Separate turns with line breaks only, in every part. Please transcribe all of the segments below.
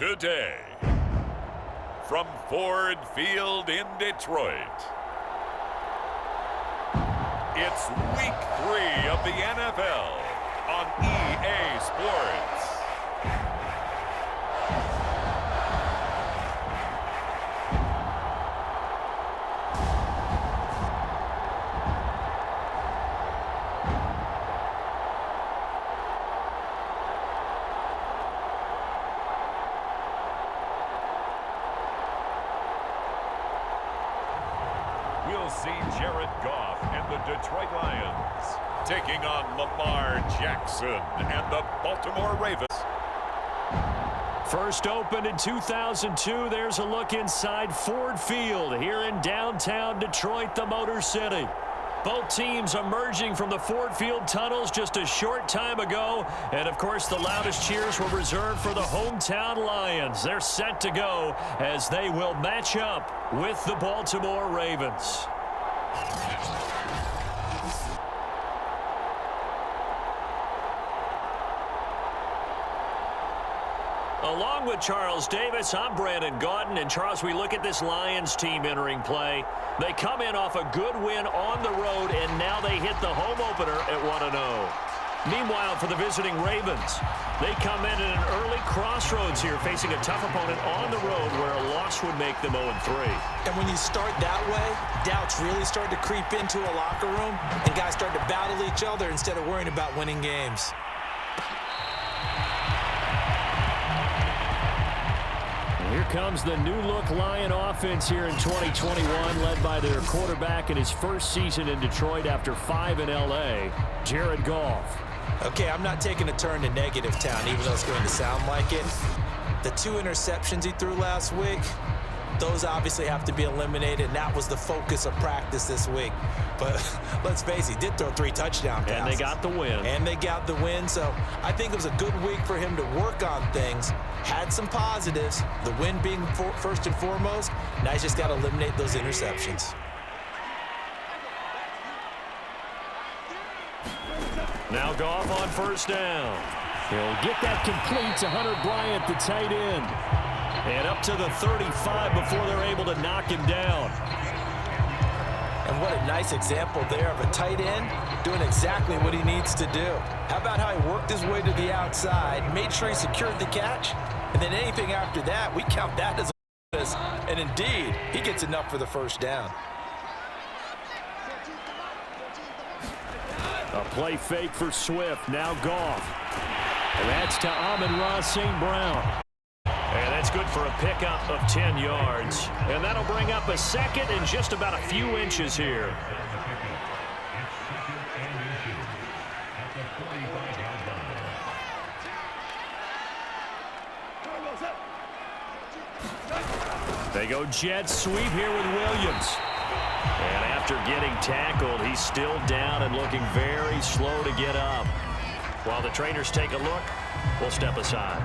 Today, from Ford Field in Detroit, it's Week 3 of the NFL on EA Sports. We'll see Jared Goff and the Detroit Lions taking on Lamar Jackson and the Baltimore Ravens.
First opened in 2002. There's a look inside Ford Field here in downtown Detroit, the Motor City. Both teams emerging from the Ford Field tunnels just a short time ago. And, of course, the loudest cheers were reserved for the hometown Lions. They're set to go as they will match up with the Baltimore Ravens. Along with Charles Davis, I'm Brandon Gaudin. And, Charles, we look at this Lions team entering play. They come in off a good win on the road, and now they hit the home opener at 1-0. Meanwhile, for the visiting Ravens, they come in at an early crossroads here, facing a tough opponent on the road where a loss would make them 0-3.
And when you start that way, doubts really start to creep into a locker room, and guys start to battle each other instead of worrying about winning games.
Here comes the new-look Lion offense here in 2021, led by their quarterback in his first season in Detroit after 5 in L.A., Jared Goff.
Okay, I'm not taking a turn to negative town, even though it's going to sound like it. The 2 interceptions he threw last week, those obviously have to be eliminated, and that was the focus of practice this week. But let's face it, he did throw 3 touchdown passes.
And they got the win.
And they got the win, so I think it was a good week for him to work on things. Had some positives, the win being first and foremost. Now he's just got to eliminate those interceptions.
Now Goff on first down. He'll get that complete to Hunter Bryant, the tight end. And up to the 35 before they're able to knock him down.
And what a nice example there of a tight end doing exactly what he needs to do. How about how he worked his way to the outside, made sure he secured the catch, and then anything after that, we count that as a bonus. And indeed, he gets enough for the first down.
A play fake for Swift. Now Goff. And that's to Amon-Ra St. Brown. And that's good for a pickup of 10 yards. And that'll bring up a second and just about a few inches here. They go jet sweep here with Williams. And after getting tackled, he's still down and looking very slow to get up. While the trainers take a look, we'll step aside.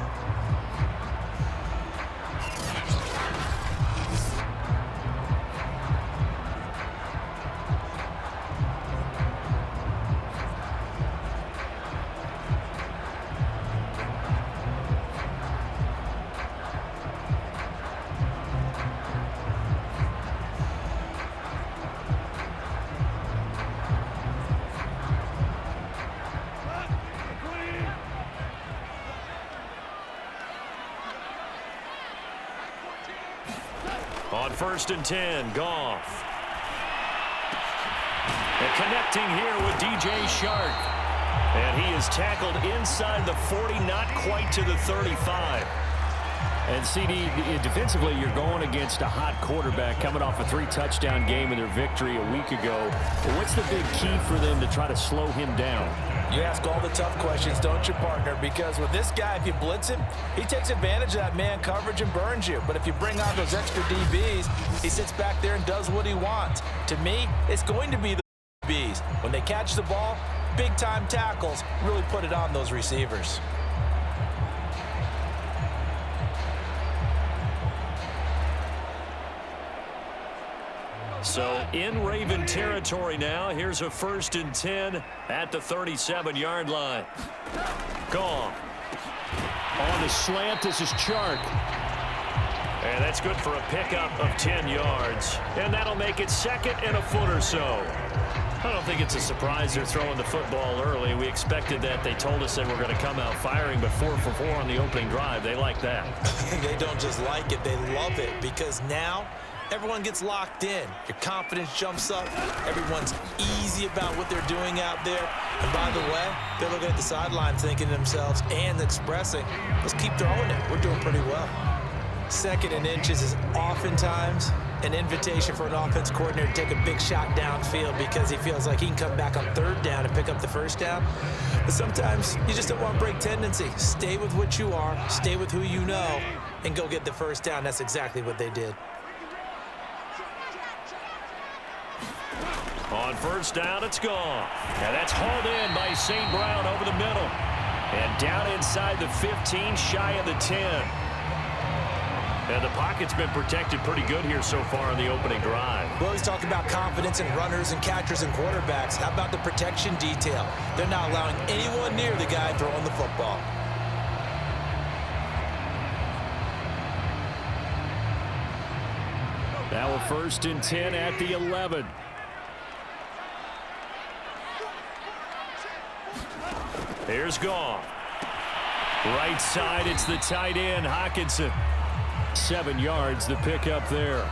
On 1st and 10, Goff. And connecting here with DJ Chark. And he is tackled inside the 40, not quite to the 35. And CD, defensively, you're going against a hot quarterback coming off a 3-touchdown game in their victory a week ago. But what's the big key for them to try to slow him down?
You ask all the tough questions, don't you, partner? Because with this guy, if you blitz him, he takes advantage of that man coverage and burns you. But if you bring on those extra DBs, he sits back there and does what he wants. To me, it's going to be the DBs. When they catch the ball, big-time tackles really put it on those receivers.
So in Raven territory now. Here's a 1st and 10 at the 37-yard line. Goff. On the slant, this is Chark. And that's good for a pickup of 10 yards. And that'll make it 2nd and a foot or so. I don't think it's a surprise they're throwing the football early. We expected that. They told us they were going to come out firing, but 4 for 4 on the opening drive. They like that.
They don't just like it, they love it, because now everyone gets locked in. Your confidence jumps up. Everyone's easy about what they're doing out there. And by the way, they're looking at the sideline thinking to themselves and expressing, let's keep throwing it. We're doing pretty well. 2nd and inches is oftentimes an invitation for an offense coordinator to take a big shot downfield because he feels like he can come back on 3rd down and pick up the 1st down. But sometimes you just don't want to break tendency. Stay with what you are, stay with who you know, and go get the 1st down. That's exactly what they did.
On 1st down, it's gone. And that's hauled in by St. Brown over the middle. And down inside the 15, shy of the 10. And the pocket's been protected pretty good here so far in the opening drive.
We always talk about confidence in runners and catchers and quarterbacks. How about the protection detail? They're not allowing anyone near the guy throwing the football.
Now a 1st and 10 at the 11. Here's Goff. Right side, it's the tight end, Hockenson. 7 yards, the pickup there.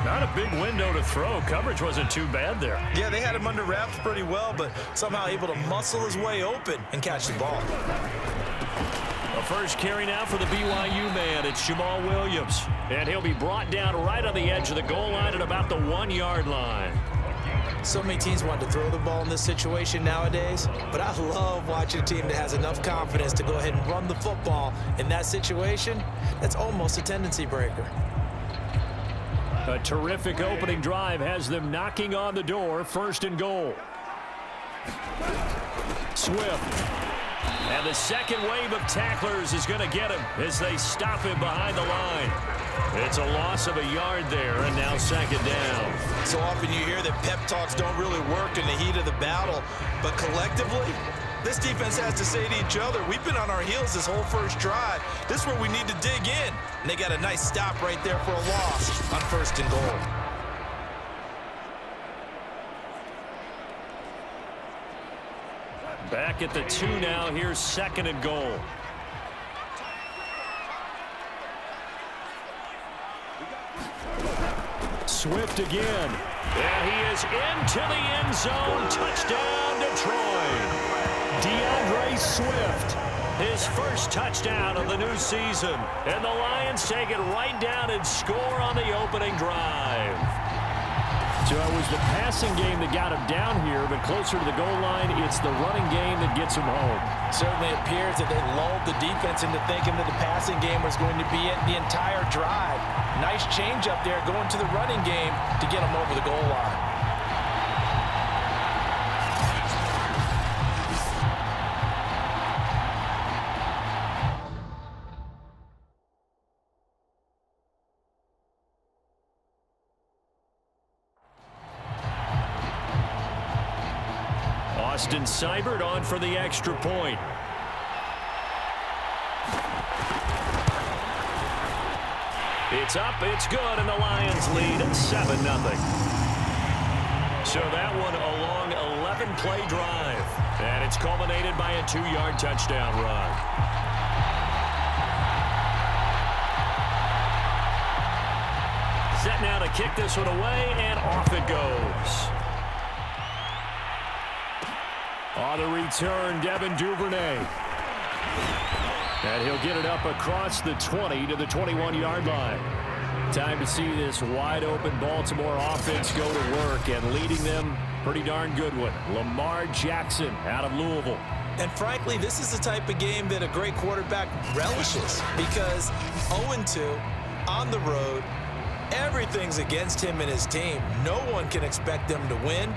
Not a big window to throw. Coverage wasn't too bad there.
Yeah, they had him under wraps pretty well, but somehow able to muscle his way open and catch the ball.
A first carry now for the BYU man. It's Jamal Williams. And he'll be brought down right on the edge of the goal line at about the 1-yard line.
So many teams want to throw the ball in this situation nowadays, but I love watching a team that has enough confidence to go ahead and run the football in that situation. That's almost a tendency breaker.
A terrific opening drive has them knocking on the door. 1st and goal. Swift. And the second wave of tacklers is going to get him as they stop him behind the line. It's a loss of a yard there, and now 2nd down.
So often you hear that pep talks don't really work in the heat of the battle, but collectively, this defense has to say to each other, we've been on our heels this whole first drive. This is where we need to dig in. And they got a nice stop right there for a loss on 1st and goal.
Back at the 2 now. Here's 2nd and goal. Swift again. And he is into the end zone. Touchdown, Detroit. DeAndre Swift. His first touchdown of the new season. And the Lions take it right down and score on the opening drive. So it was the passing game that got him down here, but closer to the goal line, it's the running game that gets him home.
Certainly appears that they lulled the defense into thinking that the passing game was going to be it the entire drive. Nice change up there going to the running game to get him over the goal line.
Austin Seibert on for the extra point. It's up, it's good, and the Lions lead 7-0. So that one a long 11-play drive. And it's culminated by a 2-yard touchdown run. Set now to kick this one away, and off it goes. On the return, Devin Duvernay. And he'll get it up across the 20 to the 21-yard line. Time to see this wide-open Baltimore offense go to work, and leading them, pretty darn good one, Lamar Jackson out of Louisville.
And frankly, this is the type of game that a great quarterback relishes, because 0-2 on the road, everything's against him and his team. No one can expect them to win.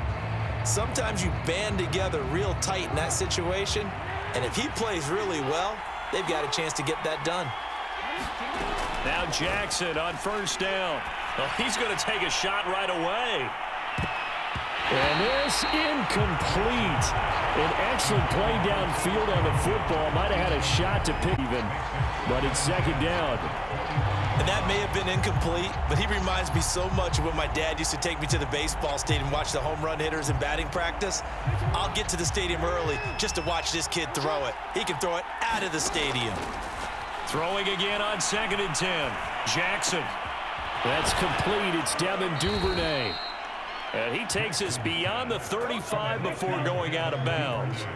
Sometimes you band together real tight in that situation, and if he plays really well, they've got a chance to get that done.
Now Jackson on first down. Well, he's going to take a shot right away. And this pass incomplete. An excellent play downfield on the football. Might have had a shot to pick even, but it's second down.
And that may have been incomplete, but he reminds me so much of when my dad used to take me to the baseball stadium and watch the home run hitters in batting practice. I'll get to the stadium early just to watch this kid throw it. He can throw it out of the stadium.
Throwing again on 2nd and 10. Jackson. That's complete. It's Devin Duvernay. And he takes us beyond the 35 before going out of bounds.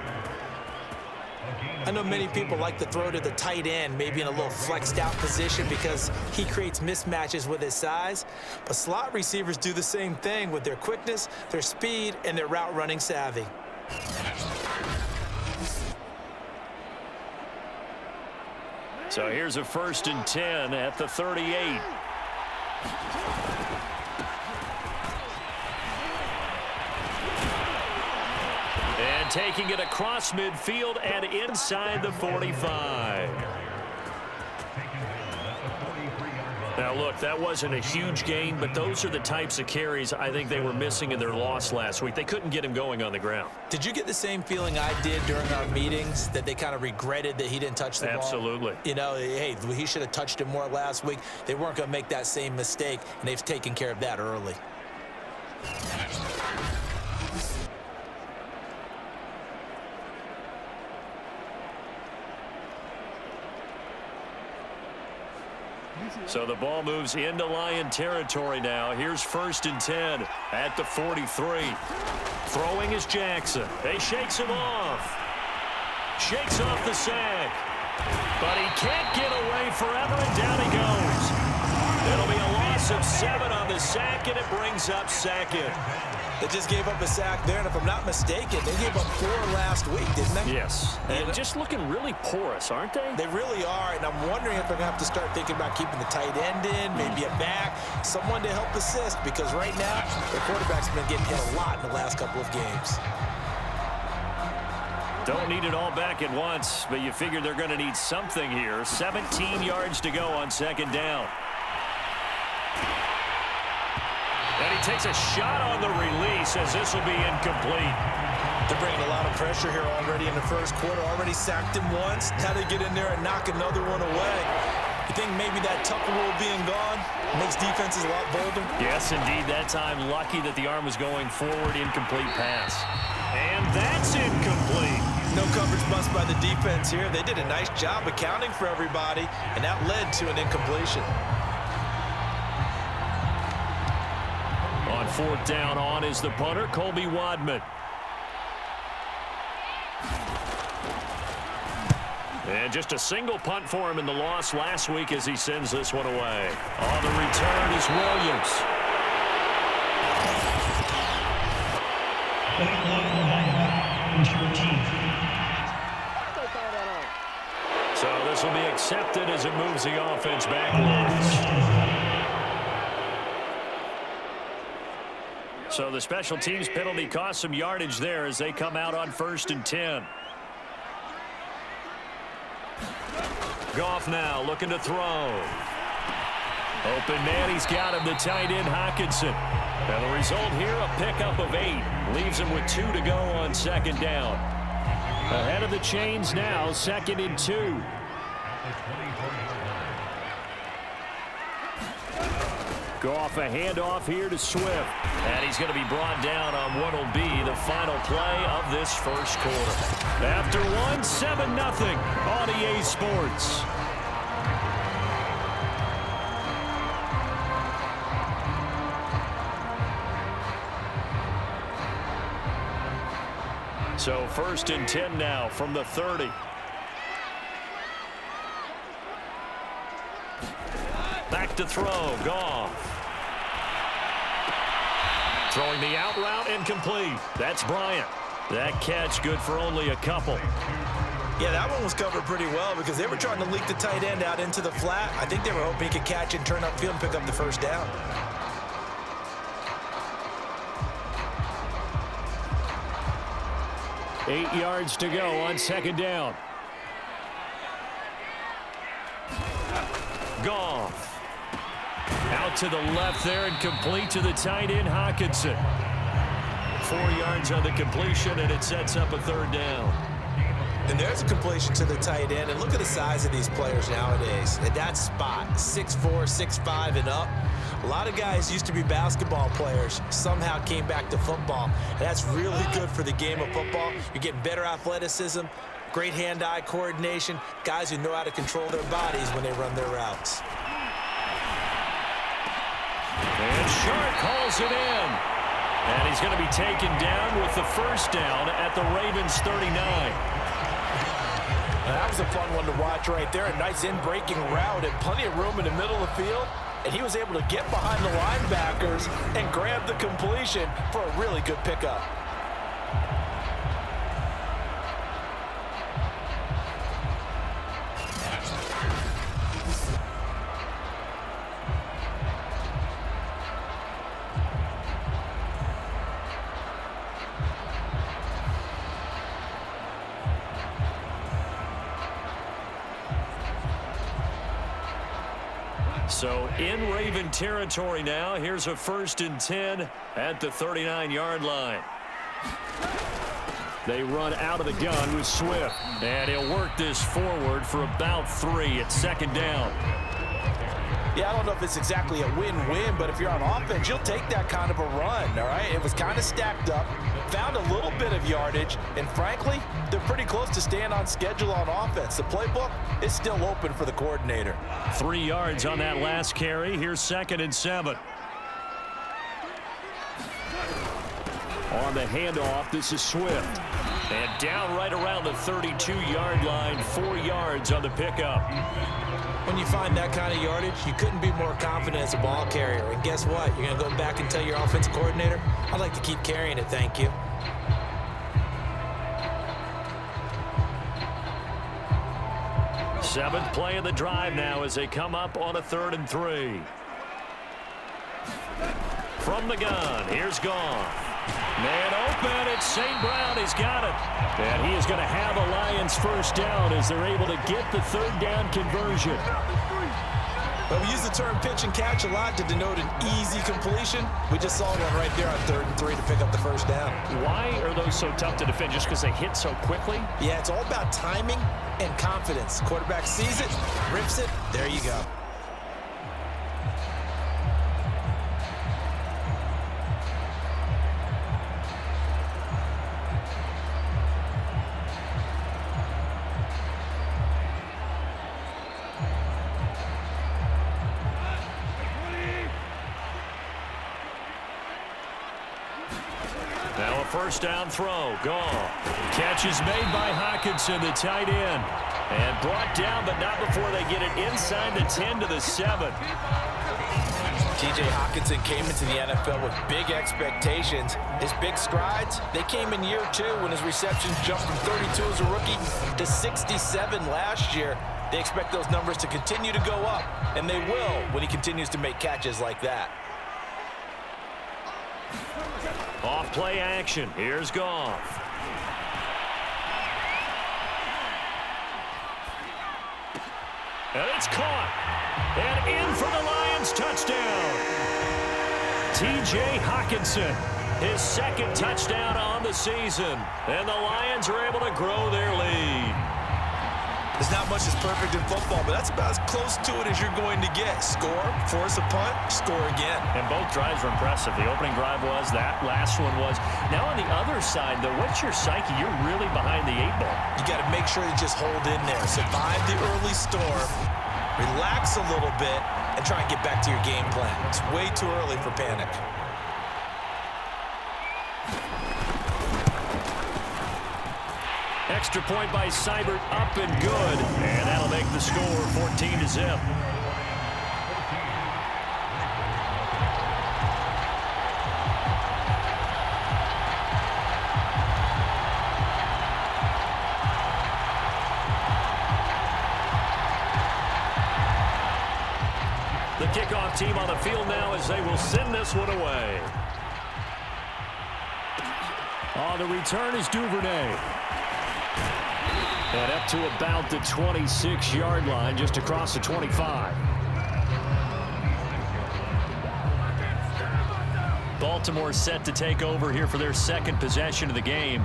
I know many people like to throw to the tight end, maybe in a little flexed out position because he creates mismatches with his size. But slot receivers do the same thing with their quickness, their speed, and their route running savvy.
So here's a 1st and 10 at the 38. And taking it across midfield and inside the 45. Now, look, that wasn't a huge gain, but those are the types of carries I think they were missing in their loss last week. They couldn't get him going on the ground.
Did you get the same feeling I did during our meetings, that they kind of regretted that he didn't touch the ball?
Absolutely.
You know, hey, he should have touched it more last week. They weren't going to make that same mistake, and they've taken care of that early.
So the ball moves into Lion territory now. Here's 1st and 10 at the 43. Throwing is Jackson. He shakes him off. Shakes off the sack. But he can't get away forever, and down he goes. It'll be a loss of 7 on the sack, and it brings up 2nd.
They just gave up a sack there, and if I'm not mistaken, they gave up 4 last week, didn't they?
Yes, and just looking really porous, aren't they?
They really are, and I'm wondering if they're going to have to start thinking about keeping the tight end in, maybe a back, someone to help assist, because right now, their quarterback's been getting hit a lot in the last couple of games.
Don't need it all back at once, but you figure they're going to need something here. 17 yards to go on 2nd down. And he takes a shot on the release as this will be incomplete.
They're bringing a lot of pressure here already in the first quarter. Already sacked him once. Now they get in there and knock another one away. You think maybe that Tucker rule being gone makes defenses a lot bolder?
Yes, indeed. That time, lucky that the arm was going forward. Incomplete pass. And that's incomplete.
No coverage bust by the defense here. They did a nice job accounting for everybody, and that led to an incompletion.
On 4th down, on is the punter, Colby Wadman. And just a single punt for him in the loss last week as he sends this one away. On the return is Williams. So this will be accepted as it moves the offense backwards. So the special teams penalty cost some yardage there as they come out on 1st and 10. Goff now looking to throw. Open man, he's got him, the tight end Hockenson. And the result here, a pickup of 8. Leaves him with 2 to go on 2nd down. Ahead of the chains now, 2nd and 2. Goff a handoff here to Swift. And he's going to be brought down on what will be the final play of this first quarter. After 1, 7-0 on EA Sports. So 1st and 10 now from the 30. Back to throw, Goff. Throwing the out route, incomplete. That's Bryant. That catch good for only a couple.
Yeah, that one was covered pretty well because they were trying to leak the tight end out into the flat. I think they were hoping he could catch and turn upfield and pick up the first down.
Eight yards to go on 2nd down. Goff. Out to the left there and complete to the tight end, Hockenson. 4 yards on the completion, and it sets up a 3rd down.
And there's a completion to the tight end. And look at the size of these players nowadays. At that spot, 6'4", 6'5", and up. A lot of guys used to be basketball players, somehow came back to football. And that's really good for the game of football. You're getting better athleticism, great hand-eye coordination, guys who know how to control their bodies when they run their routes.
And Sharp calls it in. And he's going to be taken down with the 1st down at the Ravens 39.
That was a fun one to watch right there. A nice in-breaking route and plenty of room in the middle of the field. And he was able to get behind the linebackers and grab the completion for a really good pickup.
So in Raven territory now. Here's a 1st and 10 at the 39-yard line. They run out of the gun with Swift. And he'll work this forward for about 3 at 2nd down.
Yeah, I don't know if it's exactly a win-win, but if you're on offense, you'll take that kind of a run, all right? It was kind of stacked up, found a little bit of yardage, and frankly, they're pretty close to staying on schedule on offense. The playbook is still open for the coordinator.
3 yards on that last carry. Here's 2nd and 7. On the handoff, this is Swift. And down right around the 32-yard line, 4 yards on the pickup.
When you find that kind of yardage, you couldn't be more confident as a ball carrier. And guess what? You're going to go back and tell your offensive coordinator, I'd like to keep carrying it, thank you.
Seventh play of the drive now as they come up on a 3rd and 3. From the gun, here's Goff. Man open, it's St. Brown. He's got it. And he is going to have a Lions 1st down as they're able to get the 3rd down conversion.
Well, we use the term pitch and catch a lot to denote an easy completion. We just saw one right there on 3rd and 3 to pick up the 1st down.
Why are those so tough to defend? Just because they hit so quickly?
Yeah, it's all about timing and confidence. Quarterback sees it, rips it, there you go.
Now a 1st down throw. Goff. Catch is made by Hockenson, the tight end. And brought down, but not before they get it inside the 10 to the 7.
T.J. Hockenson came into the NFL with big expectations. His big strides, they came in year 2 when his receptions jumped from 32 as a rookie to 67 last year. They expect those numbers to continue to go up, and they will when he continues to make catches like that.
Off play action. Here's Goff. And it's caught. And in for the Lions touchdown. T.J. Hockenson, his 2nd touchdown on the season. And the Lions are able to grow their lead.
There's not much that's perfect in football, but that's about as close to it as you're going to get. Score, force a punt, score again.
And both drives were impressive. The opening drive was, that last one was. Now on the other side, though, what's your psyche? You're really behind the 8 ball.
You got to make sure you just hold in there. Survive the early storm, relax a little bit, and try and get back to your game plan. It's way too early for panic.
Extra point by Seibert, up and good. And that'll make the score 14-0. The kickoff team on the field now as they will send this one away. On the return is Duvernay. And up to about the 26-yard line, just across the 25. Ball Baltimore set to take over here for their second possession of the game.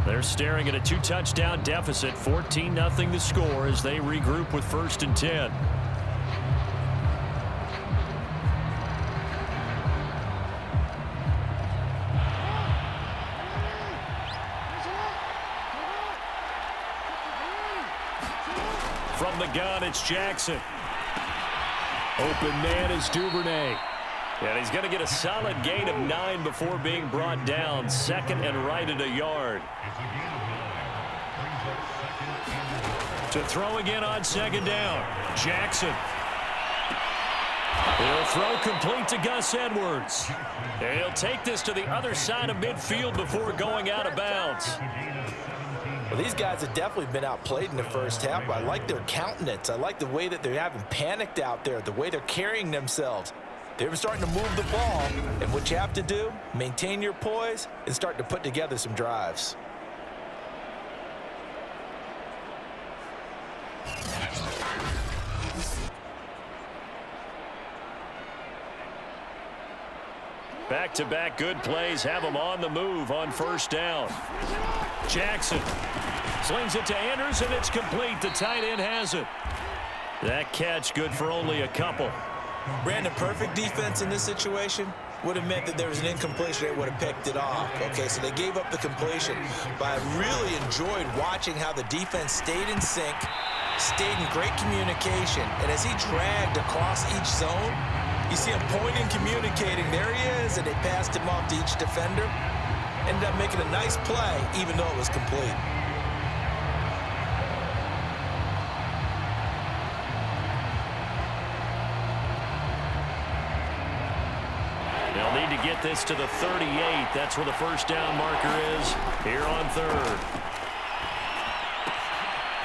They're staring at a 2-touchdown deficit, 14-0 the score as they regroup with 1st and 10. From the gun, it's Jackson. Open man is Duvernay. And he's going to get a solid gain of 9 before being brought down. 2nd and right at a yard. To throw again on 2nd down. Jackson. He'll throw complete to Gus Edwards. And he'll take this to the other side of midfield before going out of bounds.
Well, these guys have definitely been outplayed in the first half. I like their countenance. I like the way that they're having panicked out there, the way they're carrying themselves. They're starting to move the ball, and what you have to do, maintain your poise and start to put together some drives.
Back-to-back good plays have them on the move on 1st down. Jackson slings it to Andrews, and it's complete. The tight end has it. That catch good for only a couple.
Brandon, perfect defense in this situation would have meant that there was an incompletion. They would have picked it off. Okay, so they gave up the completion. But I really enjoyed watching how the defense stayed in sync, stayed in great communication. And as he dragged across each zone, you see him pointing, communicating. There he is, and they passed him off to each defender. Ended up making a nice play, even though it was complete.
They'll need to get this to the 38. That's where the 1st down marker is here on 3rd.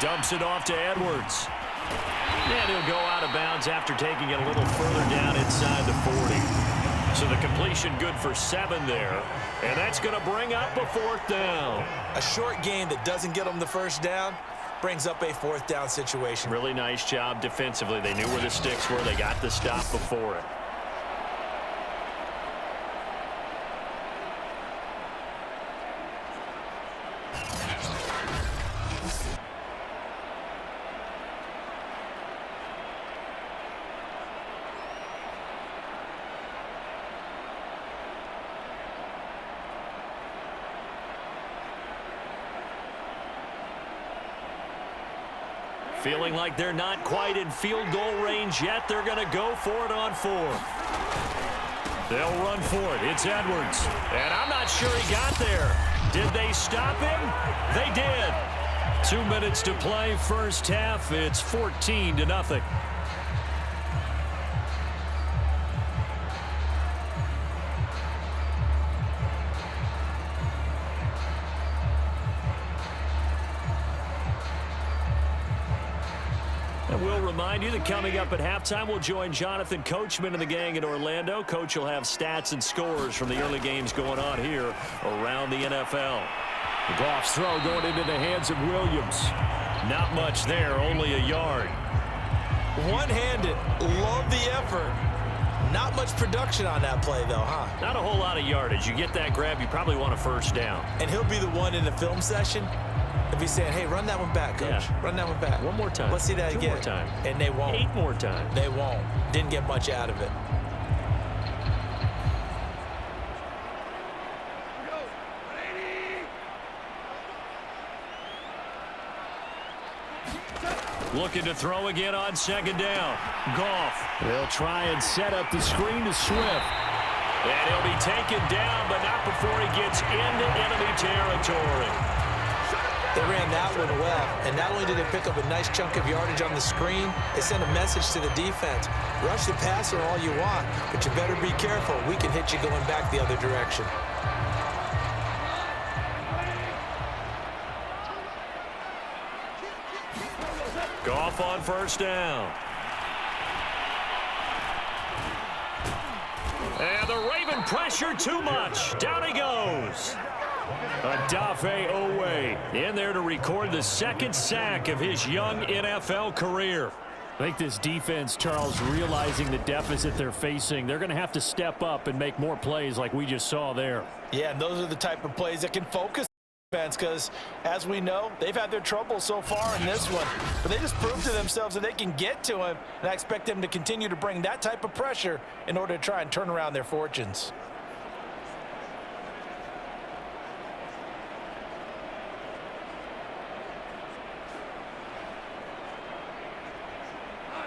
Dumps it off to Edwards. And he'll go out of bounds after taking it a little further down inside the 40. So the completion good for 7 there. And that's going to bring up a 4th down.
A short game that doesn't get them the 1st down brings up a 4th down situation.
Really nice job defensively. They knew where the sticks were. They got the stop before it. Feeling like they're not quite in field goal range yet. They're going to go for it on 4th. They'll run for it. It's Edwards. And I'm not sure he got there. Did they stop him? They did. 2 minutes to play, 1st half. It's 14-0. We'll remind you that coming up at halftime, we'll join Jonathan Coachman and the gang in Orlando. Coach will have stats and scores from the early games going on here around the NFL. Goff's throw going into the hands of Williams. Not much there, only a yard.
One-handed, love the effort. Not much production on that play, though, huh?
Not a whole lot of yardage. You get that grab, you probably want a 1st down.
And he'll be the one in the film session if he's saying, hey, run that one back, Coach.
Yeah.
Run that one back.
One more time.
Let's see that
2
again.
more times.
And they won't.
8 more times.
They won't. Didn't get much out of it.
Looking to throw again on 2nd down. Goff. They'll try and set up the screen to Swift. And he'll be taken down, but not before he gets into enemy territory.
They ran that one well, and not only did they pick up a nice chunk of yardage on the screen, they sent a message to the defense. Rush the passer all you want, but you better be careful. We can hit you going back the other direction.
Goff on 1st down. And the Raven pressure too much. Down he goes. Odafe Oweh in there to record the 2nd sack of his young NFL career. I think this defense, Charles, realizing the deficit they're facing, they're going to have to step up and make more plays like we just saw there.
Yeah, and those are the type of plays that can focus defense because, as we know, they've had their trouble so far in this one. But they just proved to themselves that they can get to him, and I expect them to continue to bring that type of pressure in order to try and turn around their fortunes.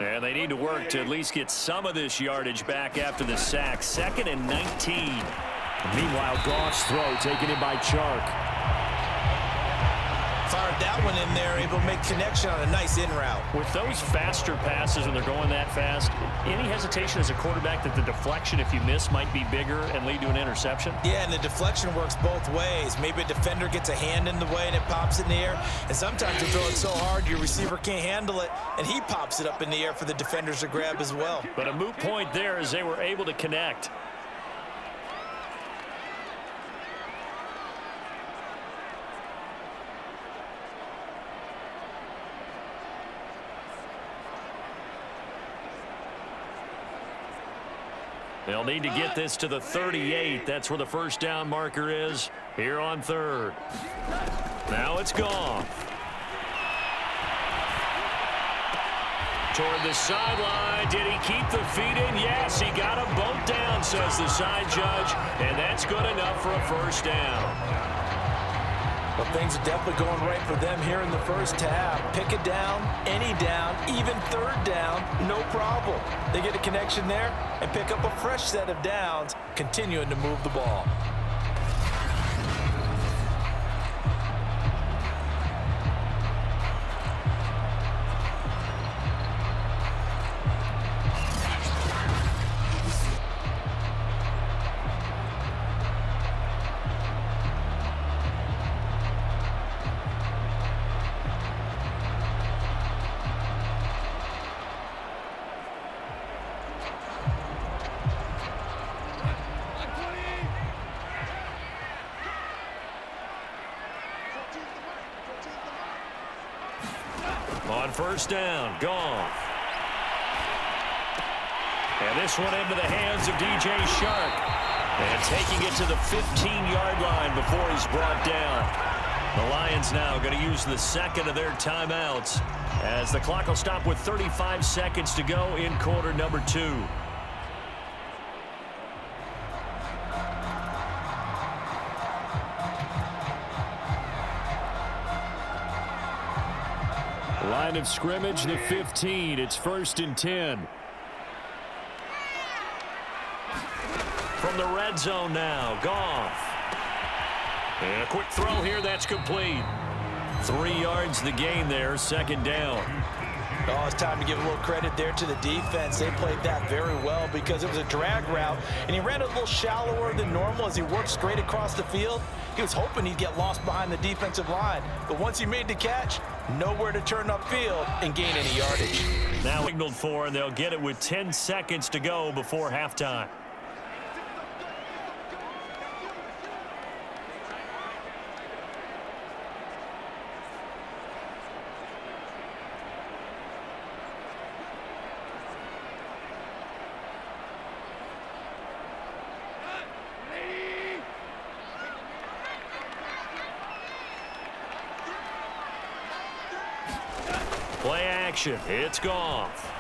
And they need to work to at least get some of this yardage back after the sack. 2nd and 19. Meanwhile, Goff's throw taken in by Chark.
Fired that one in there, able to make connection on a nice in route.
With those faster passes when they're going that fast, any hesitation as a quarterback that the deflection, if you miss, might be bigger and lead to an interception?
Yeah, and the deflection works both ways. Maybe a defender gets a hand in the way and it pops in the air. And sometimes you throw it so hard your receiver can't handle it, and he pops it up in the air for the defenders to grab as well.
But a moot point there as they were able to connect. They'll need to get this to the 38. That's where the first down marker is here on 3rd. Now it's gone. Toward the sideline. Did he keep the feet in? Yes, he got them both down, says the side judge. And that's good enough for a first down.
Well, things are definitely going right for them here in the first half. Pick it down, any down, even 3rd down, no problem. They get a connection there and pick up a fresh set of downs, continuing to move the ball.
On first down, Goff. And this one into the hands of DJ Chark. And taking it to the 15-yard line before he's brought down. The Lions now going to use the 2nd of their timeouts as the clock will stop with 35 seconds to go in quarter number 2. Line of scrimmage, the 15. It's 1st and 10. From the red zone now, Goff. And a quick throw here, that's complete. 3 yards the gain there, 2nd down.
Oh, it's time to give a little credit there to the defense. They played that very well because it was a drag route, and he ran a little shallower than normal as he worked straight across the field. He was hoping he'd get lost behind the defensive line, but once he made the catch, nowhere to turn upfield and gain any yardage.
Now signaled for, and they'll get it with 10 seconds to go before halftime. Play action. It's Goff.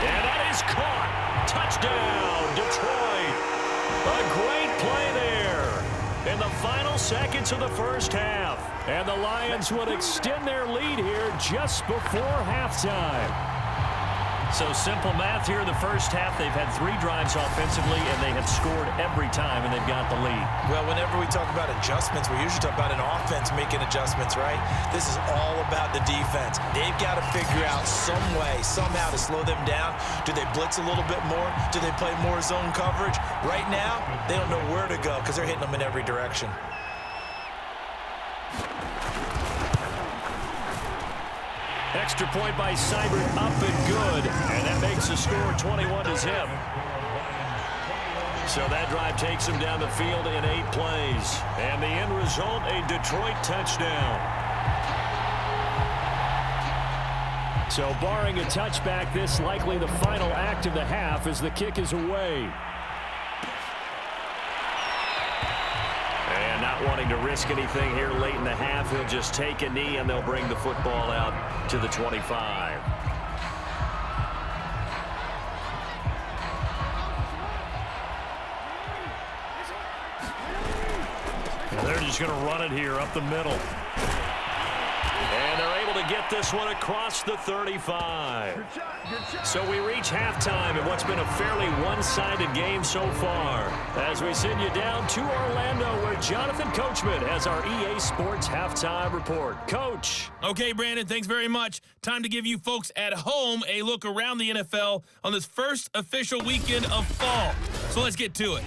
And that is caught. Touchdown, Detroit. A great play there in the final seconds of the first half. And the Lions would extend their lead here just before halftime. So simple math here in the first half. They've had 3 drives offensively, and they have scored every time, and they've got the lead.
Well, whenever we talk about adjustments, we usually talk about an offense making adjustments, right? This is all about the defense. They've got to figure out some way, somehow to slow them down. Do they blitz a little bit more? Do they play more zone coverage? Right now, they don't know where to go because they're hitting them in every direction.
Extra point by Seibert, up and good. And that makes the score 21-0. So that drive takes him down the field in 8 plays. And the end result, a Detroit touchdown. So barring a touchback, this likely the final act of the half as the kick is away. And not wanting to risk anything here late in the half, he'll just take a knee and they'll bring the football out to the 25. And they're just going to run it here up the middle. And they're able to get this one across the 35. So we reach halftime in what's been a fairly one-sided game so far. As we send you down to Orlando, where Jonathan Coachman has our EA Sports Halftime Report. Coach.
Okay, Brandon, thanks very much. Time to give you folks at home a look around the NFL on this first official weekend of fall. So let's get to it.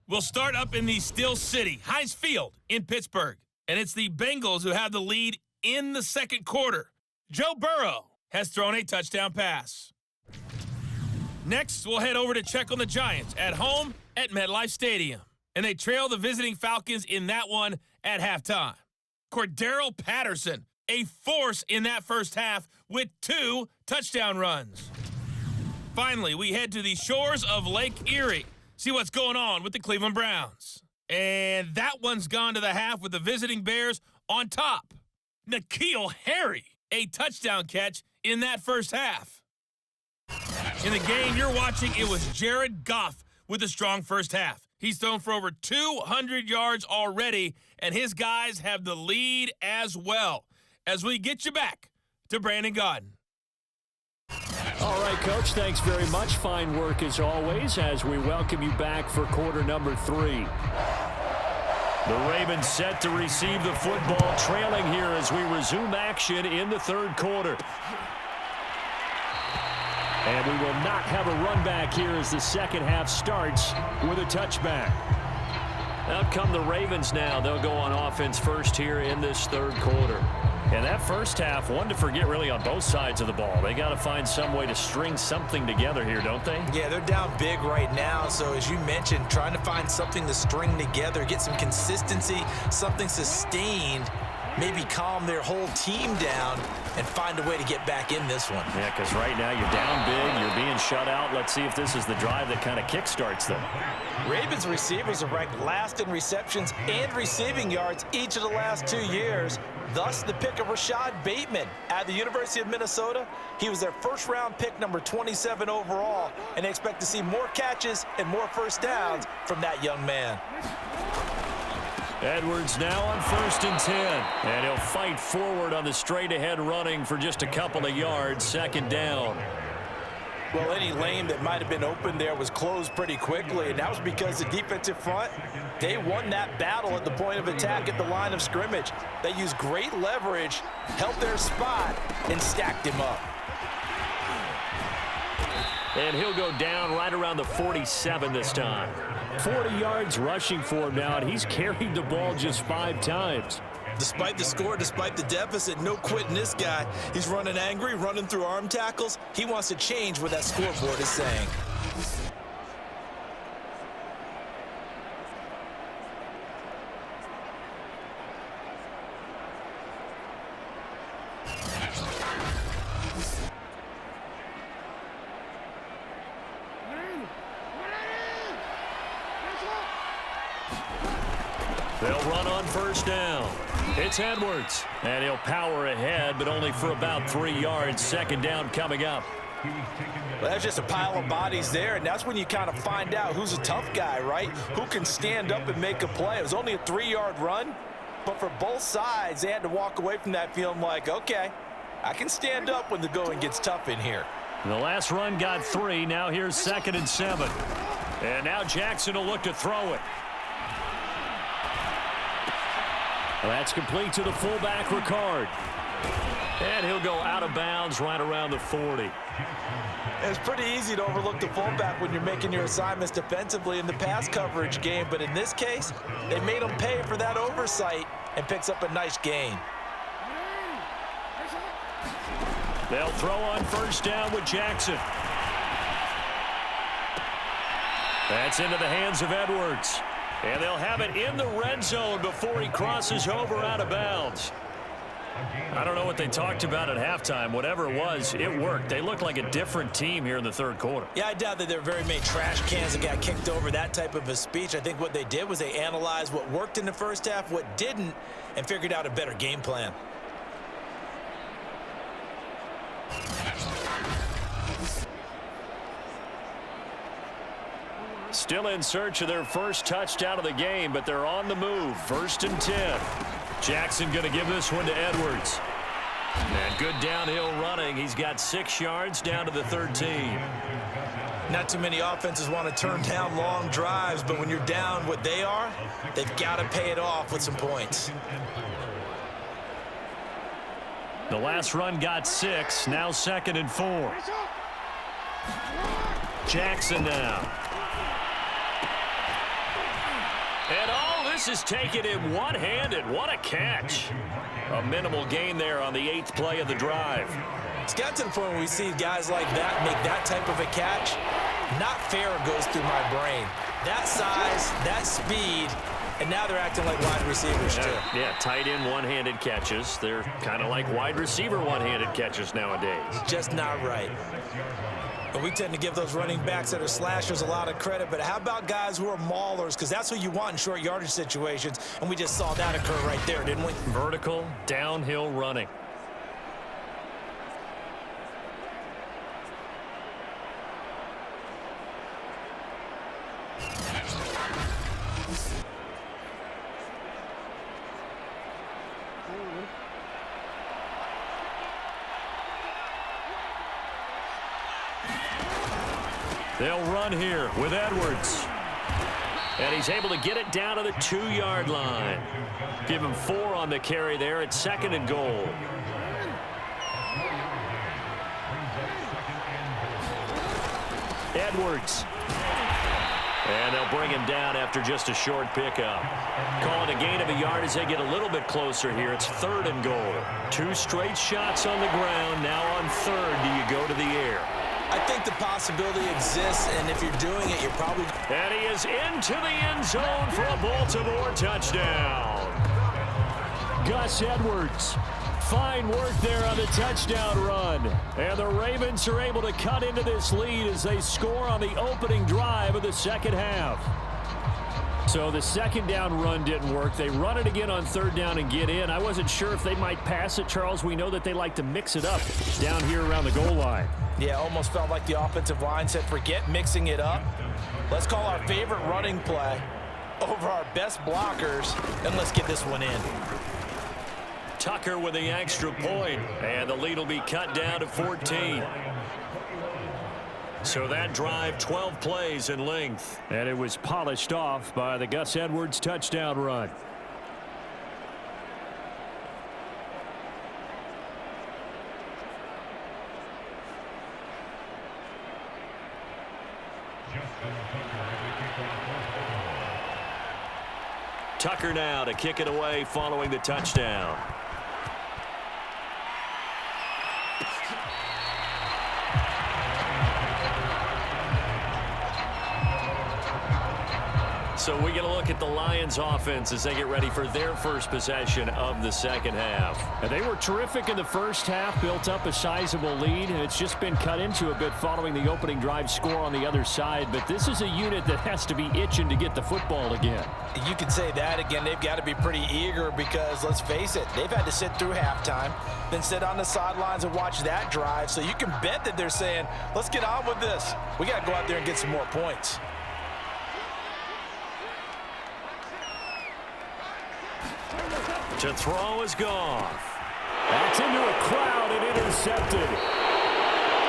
We'll start up in the Steel City, Heinz Field in Pittsburgh. And it's the Bengals who have the lead in the second quarter. Joe Burrow has thrown a touchdown pass. Next, we'll head over to check on the Giants at home at MetLife Stadium. And they trail the visiting Falcons in that one at halftime. Cordero Patterson, a force in that first half with 2 touchdown runs. Finally, we head to the shores of Lake Erie. See what's going on with the Cleveland Browns. And that one's gone to the half with the visiting Bears on top. N'Keal Harry, a touchdown catch in that first half. In the game you're watching, it was Jared Goff with a strong first half. He's thrown for over 200 yards already, and his guys have the lead as well. As we get you back to Brandon Gaudin.
All right, Coach, thanks very much. Fine work as always as we welcome you back for quarter number 3. The Ravens set to receive the football, trailing here as we resume action in the third quarter. And we will not have a run back here as the second half starts with a touchback. Out come the Ravens now. They'll go on offense first here in this third quarter. And that first half, one to forget really on both sides of the ball. They got to find some way to string something together here, don't they?
Yeah, they're down big right now. So as you mentioned, trying to find something to string together, get some consistency, something sustained, maybe calm their whole team down and find a way to get back in this one.
Yeah, because right now you're down big, you're being shut out. Let's see if this is the drive that kind of kickstarts them.
Ravens receivers are ranked last in receptions and receiving yards each of the last 2 years. Thus, the pick of Rashad Bateman at the University of Minnesota. He was their first-round pick, number 27 overall, and they expect to see more catches and more first downs from that young man.
Edwards now on 1st and 10. And he'll fight forward on the straight-ahead running for just a couple of yards, second down.
Well, any lane that might have been open there was closed pretty quickly, and that was because the defensive front, they won that battle at the point of attack at the line of scrimmage. They used great leverage, held their spot, and stacked him up.
And he'll go down right around the 47 this time. 40 yards rushing for him now, and he's carried the ball just 5 times.
Despite the score, despite the deficit, no quitting this guy. He's running angry, running through arm tackles. He wants to change what that scoreboard is saying.
They'll run on first down. It's Edwards, and he'll power ahead, but only for about 3 yards. Second down coming up.
Well, that's just a pile of bodies there, and that's when you kind of find out who's a tough guy, right? Who can stand up and make a play. It was only a 3-yard run, but for both sides, they had to walk away from that feeling like, okay, I can stand up when the going gets tough in here.
The last run got 3. Now here's 2nd and 7. And now Jackson will look to throw it. That's complete to the fullback, Ricard. And he'll go out of bounds right around the 40.
It's pretty easy to overlook the fullback when you're making your assignments defensively in the pass coverage game, but in this case, they made him pay for that oversight and picks up a nice gain.
They'll throw on first down with Jackson. That's into the hands of Edwards. And they'll have it in the red zone before he crosses over out of bounds. I don't know what they talked about at halftime. Whatever it was, it worked. They looked like a different team here in the third quarter.
Yeah, I doubt that there were very many trash cans that got kicked over, that type of a speech. I think what they did was they analyzed what worked in the first half, what didn't, and figured out a better game plan.
Still in search of their first touchdown of the game, but they're on the move. 1st and 10. Jackson going to give this one to Edwards. And good downhill running. He's got 6 yards down to the 13.
Not too many offenses want to turn down long drives, but when you're down what they are, they've got to pay it off with some points.
The last run got 6. Now 2nd and 4. Jackson now. And all this is taken in one-handed. What a catch. A minimal gain there on the 8th play of the drive.
It's got to the point where we see guys like that make that type of a catch. Not fair goes through my brain. That size, that speed, and now they're acting like wide receivers too.
Yeah, tight end one-handed catches. They're kind of like wide receiver one-handed catches nowadays.
Just not right. And we tend to give those running backs that are slashers a lot of credit, but how about guys who are maulers? Because that's what you want in short yardage situations, and we just saw that occur right there, didn't we?
Vertical, downhill running. They'll run here with Edwards. And he's able to get it down to the 2-yard line. Give him 4 on the carry there at 2nd and goal. Edwards. And they'll bring him down after just a short pickup. Calling a gain of a yard as they get a little bit closer here. It's 3rd and goal. 2 straight shots on the ground. Now on 3rd, do you go to the air?
I think the possibility exists, and if you're doing it, you're probably...
And he is into the end zone for a Baltimore touchdown. Gus Edwards. Fine work there on the touchdown run. And the Ravens are able to cut into this lead as they score on the opening drive of the second half. So the second down run didn't work. They run it again on 3rd down and get in. I wasn't sure if they might pass it, Charles. We know that they like to mix it up down here around the goal line.
Yeah, almost felt like the offensive line said, forget mixing it up. Let's call our favorite running play over our best blockers, and let's get this one in.
Tucker with the extra point, and the lead will be cut down to 14. So that drive, 12 plays in length. And it was polished off by the Gus Edwards touchdown run. Tucker now to kick it away following the touchdown. So we get a look at the Lions offense as they get ready for their first possession of the second half.
And they were terrific in the first half, built up a sizable lead, and it's just been cut into a bit following the opening drive score on the other side. But this is a unit that has to be itching to get the football again.
You can say that again. They've got to be pretty eager because, let's face it, they've had to sit through halftime, then sit on the sidelines and watch that drive. So you can bet that they're saying, let's get on with this. We got to go out there and get some more points.
To throw is Goff.
That's into a crowd and intercepted.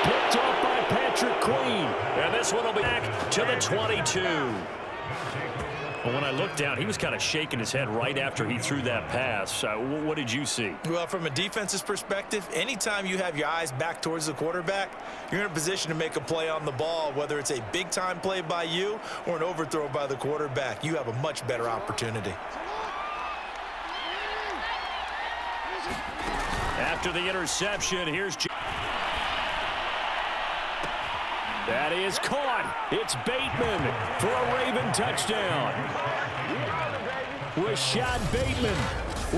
Picked up by Patrick Queen.
And this one will be back to the 22. Well, when I looked down, he was kind of shaking his head right after he threw that pass. What did you see?
Well, from a defense's perspective, anytime you have your eyes back towards the quarterback, you're in a position to make a play on the ball, whether it's a big-time play by you or an overthrow by the quarterback. You have a much better opportunity.
After the interception, here's...
That is caught. It's Bateman for a Raven touchdown. Rashad Bateman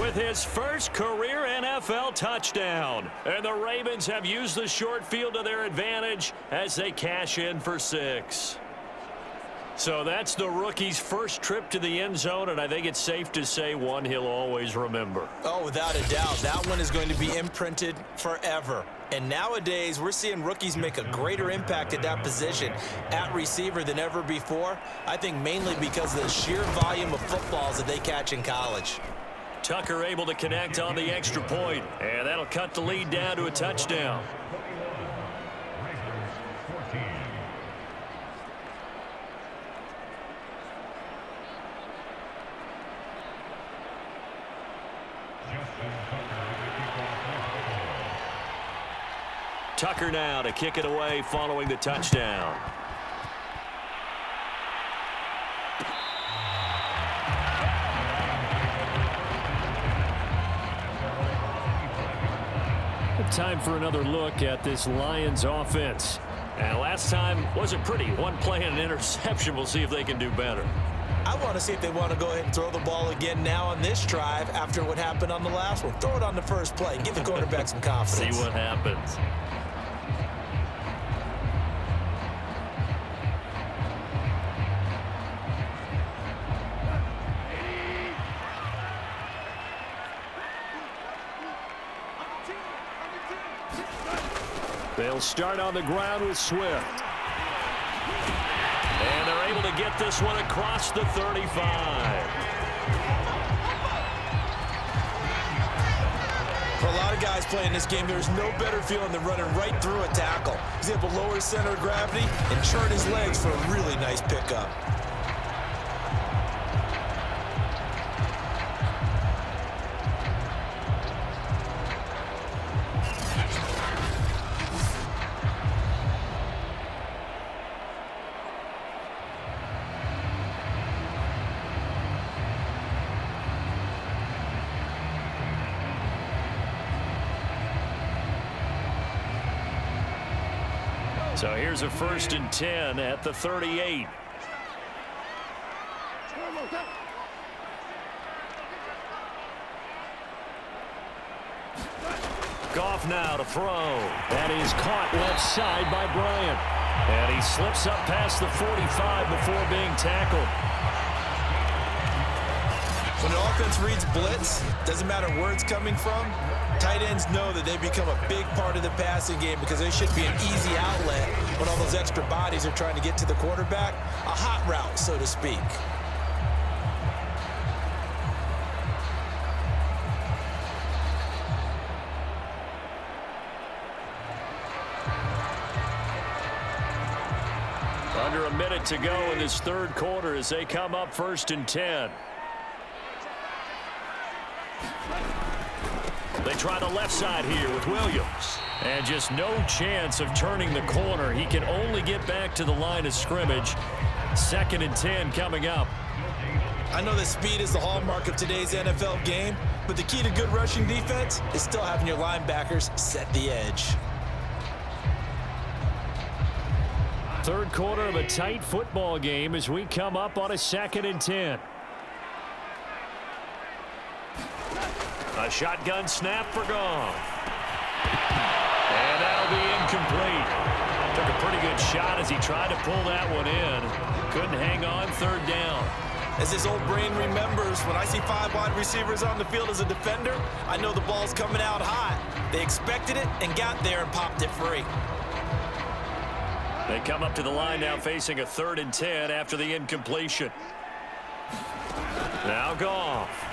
with his first career NFL NFL touchdown. And the Ravens have used the short field to their advantage as they cash in for 6. So that's the rookie's first trip to the end zone, and I think it's safe to say one he'll always remember.
Oh, without a doubt. That one is going to be imprinted forever. And nowadays, we're seeing rookies make a greater impact at that position at receiver than ever before. I think mainly because of the sheer volume of footballs that they catch in college.
Tucker able to connect on the extra point, and that'll cut the lead down to a touchdown. Tucker now to kick it away following the touchdown.
Time for another look at this Lions offense.
And last time wasn't pretty. One play and an interception. We'll see if they can do better.
I want to see if they want to go ahead and throw the ball again now on this drive after what happened on the last one. Throw it on the first play. Give the quarterback some confidence.
See what happens.
They'll start on the ground with Swift.
And they're able to get this one across the 35.
For a lot of guys playing this game, there's no better feeling than running right through a tackle. He's able to lower his center of gravity and churn his legs for a really nice pickup.
So here's a 1st and 10 at the 38. Goff now to throw.
That is caught left side by Bryant.
And he slips up past the 45 before being tackled.
When an offense reads blitz, doesn't matter where it's coming from, tight ends know that they become a big part of the passing game because they should be an easy outlet when all those extra bodies are trying to get to the quarterback. A hot route, so to speak.
Under a minute to go in this third quarter as they come up 1st and 10. They try the left side here with Williams. And just no chance of turning the corner. He can only get back to the line of scrimmage. 2nd and 10 coming up.
I know that speed is the hallmark of today's NFL game, but the key to good rushing defense is still having your linebackers set the edge.
Third quarter of a tight football game as we come up on a 2nd and 10.
A shotgun snap for Goff. And that'll be incomplete. Took a pretty good shot as he tried to pull that one in. Couldn't hang on 3rd down.
As his old brain remembers, when I see 5 wide receivers on the field as a defender, I know the ball's coming out hot. They expected it and got there and popped it free.
They come up to the line now facing a 3rd and 10 after the incompletion. Now Goff.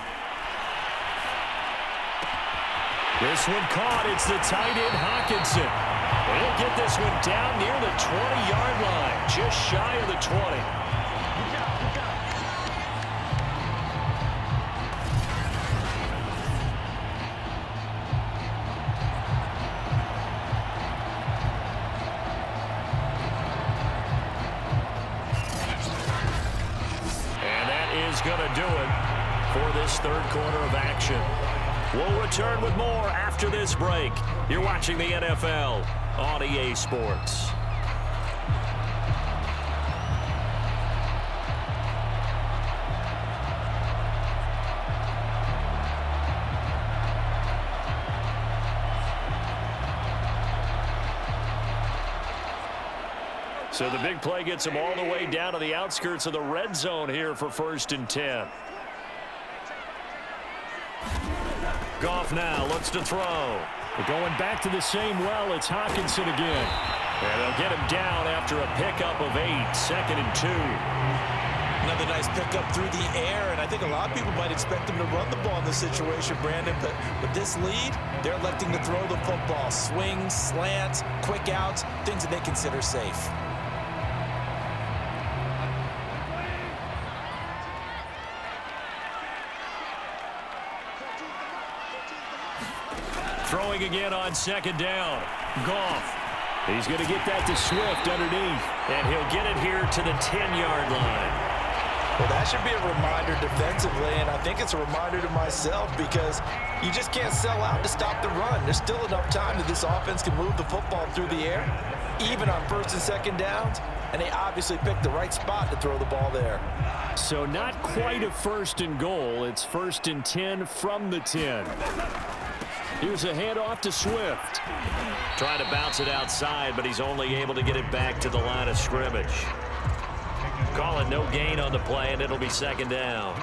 This one caught. It's the tight end Hockenson. He'll get this one down near the 20-yard line, just shy of the 20. And that is going to do it for this third quarter of action. We'll return with more after this break. You're watching the NFL on EA Sports. So the big play gets him all the way down to the outskirts of the red zone here for 1st and 10. Goff now looks to throw.
But going back to the same well, it's Hockenson again.
And they'll get him down after a pickup of 8, 2nd and 2.
Another nice pickup through the air, and I think a lot of people might expect him to run the ball in this situation, Brandon, but with this lead, they're electing to throw the football. Swings, slants, quick outs, things that they consider safe.
Throwing again on 2nd down. Goff.
He's going to get that to Swift underneath.
And he'll get it here to the 10-yard line.
Well, that should be a reminder defensively, and I think it's a reminder to myself because you just can't sell out to stop the run. There's still enough time that this offense can move the football through the air, even on 1st and 2nd downs, and they obviously picked the right spot to throw the ball there.
So not quite a 1st and goal. It's 1st and 10 from the 10. Here's a handoff to Swift.
Trying to bounce it outside, but he's only able to get it back to the line of scrimmage. Call it no gain on the play, and it'll be 2nd down.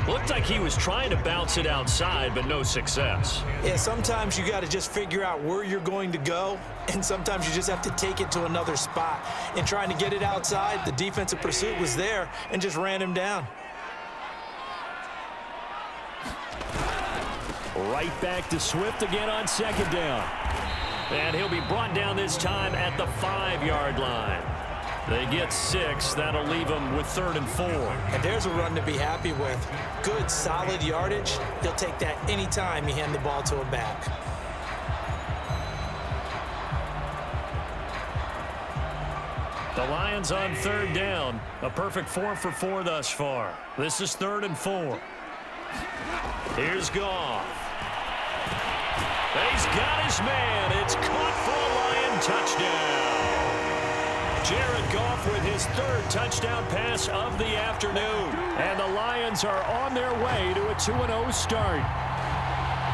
Looked like he was trying to bounce it outside, but no success.
Yeah, sometimes you got to just figure out where you're going to go, and sometimes you just have to take it to another spot. And trying to get it outside, the defensive pursuit was there and just ran him down.
Right back to Swift again on 2nd down.
And he'll be brought down this time at the 5-yard line. They get 6. That'll leave them with 3rd and 4.
And there's a run to be happy with. Good, solid yardage. He'll take that anytime you hand the ball to him back.
The Lions on 3rd down. A perfect 4 for 4 thus far. This is 3rd and 4. Here's Goff. He's got his man. It's caught for a Lion touchdown. Jared Goff with his 3rd touchdown pass of the afternoon.
And the Lions are on their way to a 2-0 start.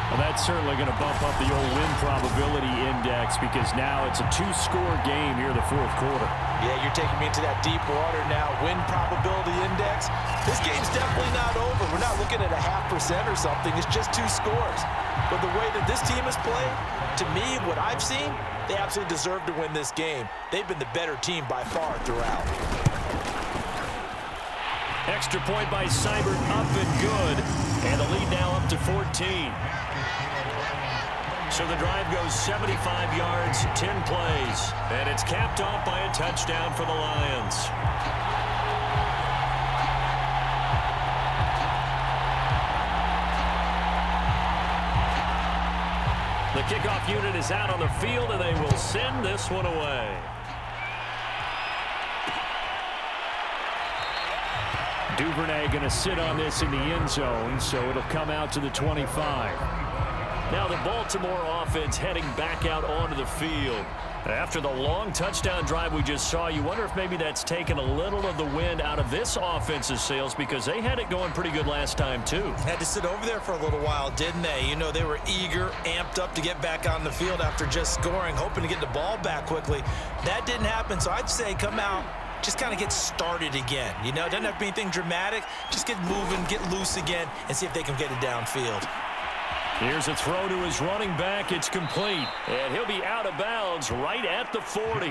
Well, that's certainly going to bump up the old win probability index because now it's a 2-score game here in the 4th quarter.
Yeah, you're taking me into that deep water now. Win probability index. This game's definitely not over. We're not looking at a 0.5% or something. It's just 2 scores. But the way that this team has played, to me, what I've seen, they absolutely deserve to win this game. They've been the better team by far throughout.
Extra point by Seibert, up and good. And the lead now up to 14. So the drive goes 75 yards, 10 plays. And it's capped off by a touchdown for the Lions. The kickoff unit is out on the field, and they will send this one away.
Duvernay going to sit on this in the end zone, so it'll come out to the 25.
Now the Baltimore offense heading back out onto the field. After the long touchdown drive we just saw, you wonder if maybe that's taken a little of the wind out of this offense's sails because they had it going pretty good last time too.
Had to sit over there for a little while, didn't they? You know, they were eager, amped up to get back on the field after just scoring, hoping to get the ball back quickly. That didn't happen, so I'd say come out, just kind of get started again. You know, it doesn't have to be anything dramatic. Just get moving, get loose again, and see if they can get it downfield.
Here's a throw to his running back. It's complete. And he'll be out of bounds right at the 40.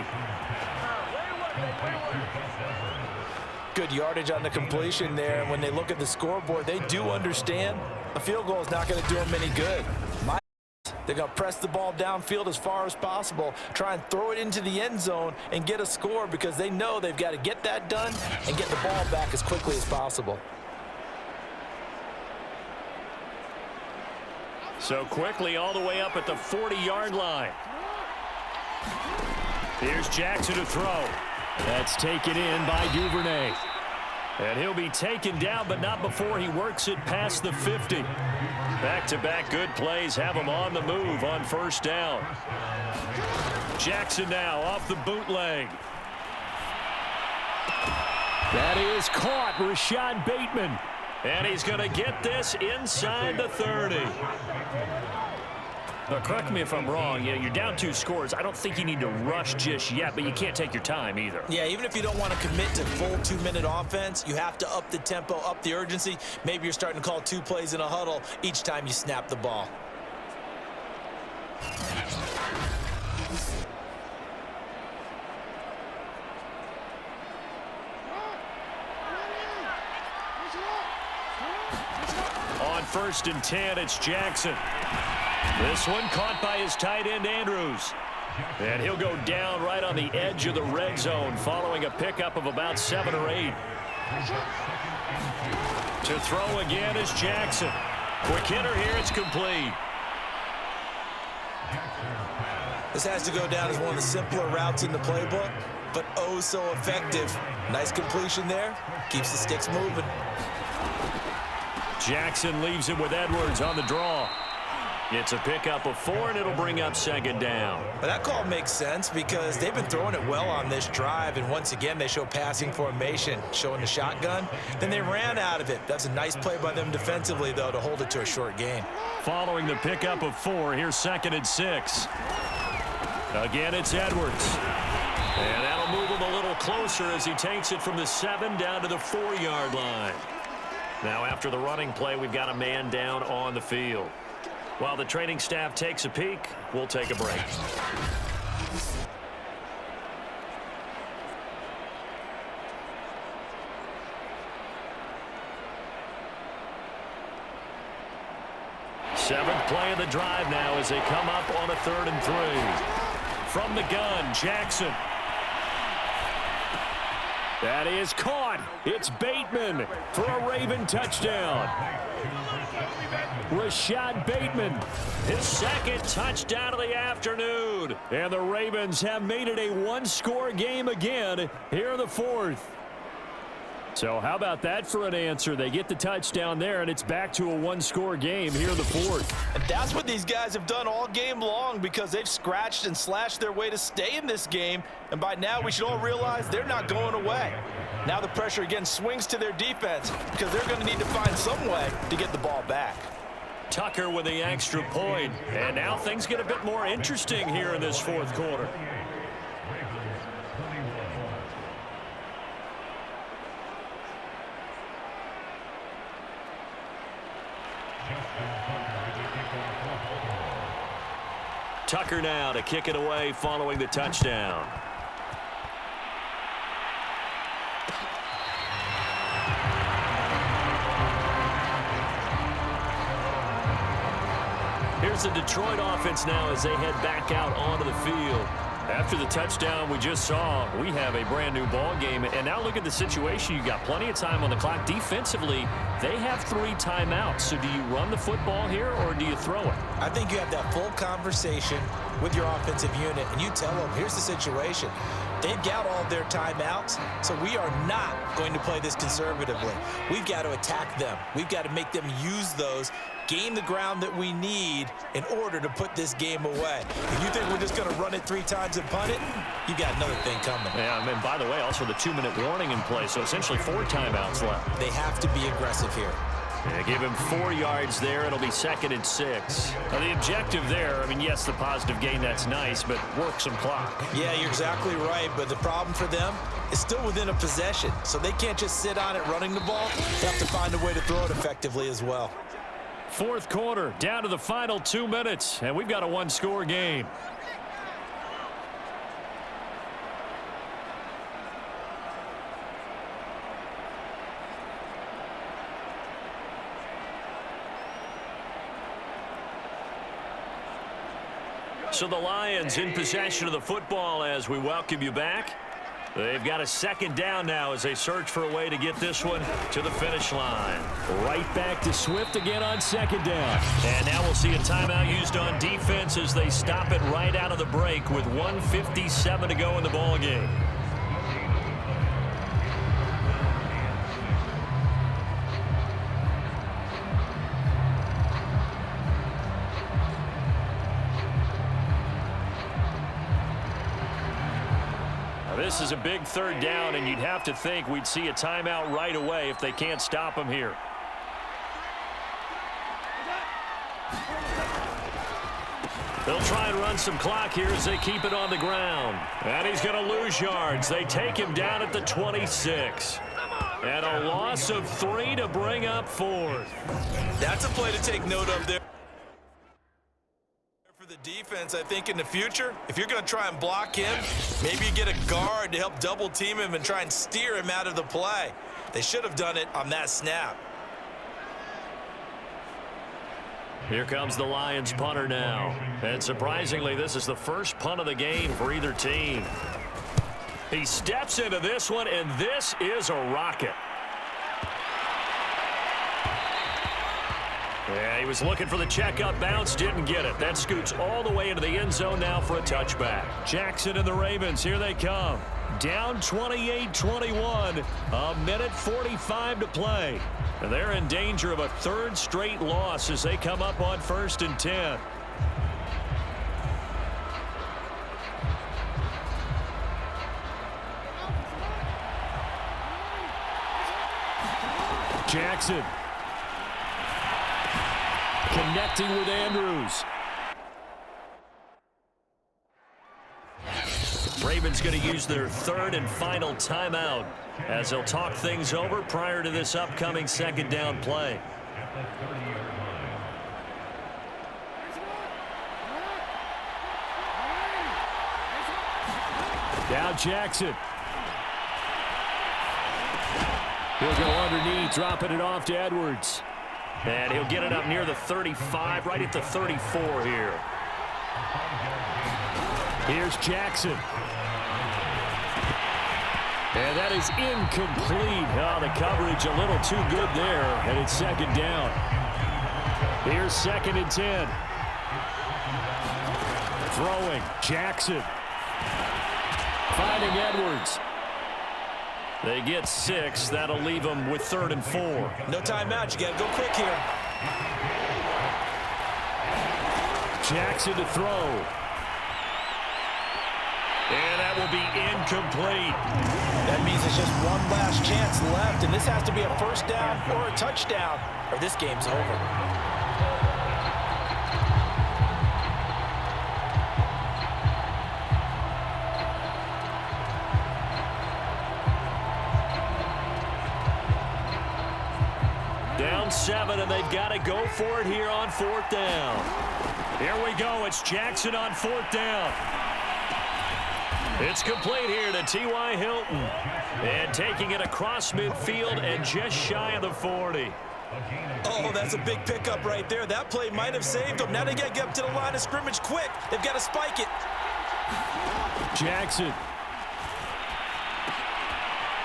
Good yardage on the completion there. And when they look at the scoreboard, they do understand a field goal is not going to do them any good. They're going to press the ball downfield as far as possible, try and throw it into the end zone and get a score because they know they've got to get that done and get the ball back as quickly as possible.
So quickly all the way up at the 40-yard line. Here's Jackson to throw.
That's taken in by Duvernay.
And he'll be taken down, but not before he works it past the 50. Back-to-back good plays have him on the move on 1st down. Jackson now off the bootleg.
That is caught, Rashad Bateman.
And he's going to get this inside the 30. Now, correct me if I'm wrong. Yeah, you're down 2 scores. I don't think you need to rush just yet, but you can't take your time either.
Yeah, even if you don't want to commit to full 2-minute offense, you have to up the tempo, up the urgency. Maybe you're starting to call 2 plays in a huddle each time you snap the ball.
On 1st and 10, it's Jackson. This one caught by his tight end, Andrews. And he'll go down right on the edge of the red zone following a pickup of about 7 or 8. To throw again is Jackson. Quick hitter here, it's complete.
This has to go down as one of the simpler routes in the playbook, but oh so effective. Nice completion there. Keeps the sticks moving.
Jackson leaves it with Edwards on the draw. It's a pickup of 4, and it'll bring up 2nd down.
But that call makes sense because they've been throwing it well on this drive, and once again they show passing formation, showing the shotgun. Then they ran out of it. That's a nice play by them defensively, though, to hold it to a short gain.
Following the pickup of 4, here's 2nd and 6. Again, it's Edwards. And that'll move him a little closer as he takes it from the 7 down to the 4-yard line. Now, after the running play, we've got a man down on the field. While the training staff takes a peek, we'll take a break. Seventh play of the drive now as they come up on a 3rd and 3. From the gun, Jackson. That is caught. It's Bateman for a Raven touchdown. Rashad Bateman, his 2nd touchdown of the afternoon. And the Ravens have made it a 1-score game again here in the 4th. So how about that for an answer? They get the touchdown there, and it's back to a 1-score game here in the 4th.
And that's what these guys have done all game long because they've scratched and slashed their way to stay in this game. And by now, we should all realize they're not going away. Now the pressure again swings to their defense because they're going to need to find some way to get the ball back.
Tucker with the extra point. And now things get a bit more interesting here in this 4th quarter. Tucker now to kick it away following the touchdown. Here's the Detroit offense now as they head back out onto the field. After the touchdown we just saw, we have a brand new ball game. And now look at the situation. You got plenty of time on the clock. Defensively, they have 3 timeouts. So do you run the football here or do you throw it?
I think you have that full conversation with your offensive unit, and you tell them, here's the situation. They've got all their timeouts, so we are not going to play this conservatively. We've got to attack them. We've got to make them use those, gain the ground that we need in order to put this game away. If you think we're just going to run it 3 times and punt it, you got another thing coming.
Yeah, and by the way, also the 2-minute warning in play, so essentially 4 timeouts left.
They have to be aggressive here.
Yeah, give him 4 yards there. It'll be 2nd and 6. Now, the objective there, I mean, yes, the positive gain, that's nice, but work some clock.
Yeah, you're exactly right, but the problem for them is still within a possession, so they can't just sit on it running the ball. They have to find a way to throw it effectively as well.
4th quarter, down to the final 2 minutes, and we've got a 1-score game. So the Lions in possession of the football as we welcome you back. They've got a 2nd down now as they search for a way to get this one to the finish line.
Right back to Swift again on 2nd down.
And now we'll see a timeout used on defense as they stop it right out of the break with 1:57 to go in the ball game. This is a big 3rd down, and you'd have to think we'd see a timeout right away if they can't stop him here. They'll try and run some clock here as they keep it on the ground. And he's going to lose yards. They take him down at the 26. And a loss of 3 to bring up 4th.
That's a play to take note of there. For the defense, I think in the future, if you're going to try and block him, maybe you get a guard to help double team him and try and steer him out of the play. They should have done it on that snap.
Here comes the Lions punter now. And surprisingly, this is the first punt of the game for either team. He steps into this one, and this is a rocket. Yeah, he was looking for the checkup bounce, didn't get it. That scoots all the way into the end zone now for a touchback. Jackson and the Ravens, here they come. Down 28-21, a minute 45 to play. And they're in danger of a 3rd straight loss as they come up on 1st and 10. Jackson connecting with Andrews. Ravens going to use their 3rd and final timeout as they'll talk things over prior to this upcoming 2nd down play. Now Jackson. He'll go underneath, dropping it off to Edwards. And he'll get it up near the 35, right at the 34 here. Here's Jackson. And that is incomplete. Oh, the coverage a little too good there, and it's 2nd down. Here's 2nd and 10. Throwing, Jackson. Finding Edwards. They get 6. That'll leave them with 3rd and 4.
No timeout. You got to go quick here.
Jackson to throw. And that will be incomplete.
That means there's just one last chance left, and this has to be a 1st down or a touchdown, or this game's over.
Down 7, and they've got to go for it here on 4th down. Here we go. It's Jackson on 4th down. It's complete here to T.Y. Hilton. And taking it across midfield and just shy of the 40.
Oh, that's a big pickup right there. That play might have saved them. Now they got to get up to the line of scrimmage quick. They've got to spike it.
Jackson.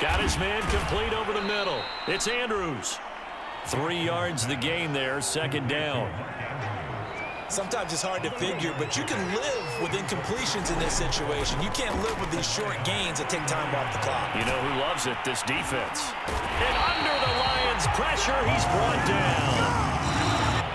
Got his man complete over the middle. It's Andrews. 3 yards the gain there, 2nd down.
Sometimes it's hard to figure, but you can live with incompletions in this situation. You can't live with these short gains that take time off the clock.
You know who loves it? This defense. And under the Lions' pressure, he's brought down.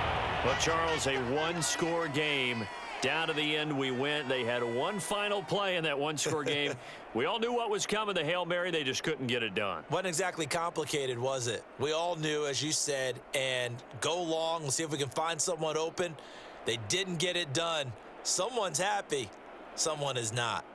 But, Charles, a 1-score game. Down to the end we went. They had one final play in that 1-score game. We all knew what was coming, the Hail Mary. They just couldn't get it done.
Wasn't exactly complicated, was it? We all knew, as you said, and go long. We'll see if we can find someone open. They didn't get it done. Someone's happy. Someone is not.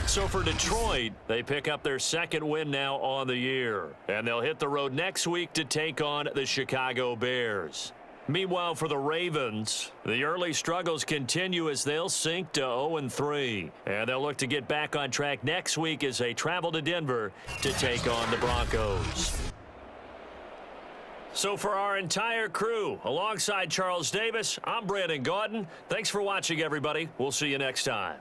So for Detroit, they pick up their 2nd win now on the year. And they'll hit the road next week to take on the Chicago Bears. Meanwhile, for the Ravens, the early struggles continue as they'll sink to 0-3. And they'll look to get back on track next week as they travel to Denver to take on the Broncos. So for our entire crew, alongside Charles Davis, I'm Brandon Gaudin. Thanks for watching, everybody. We'll see you next time.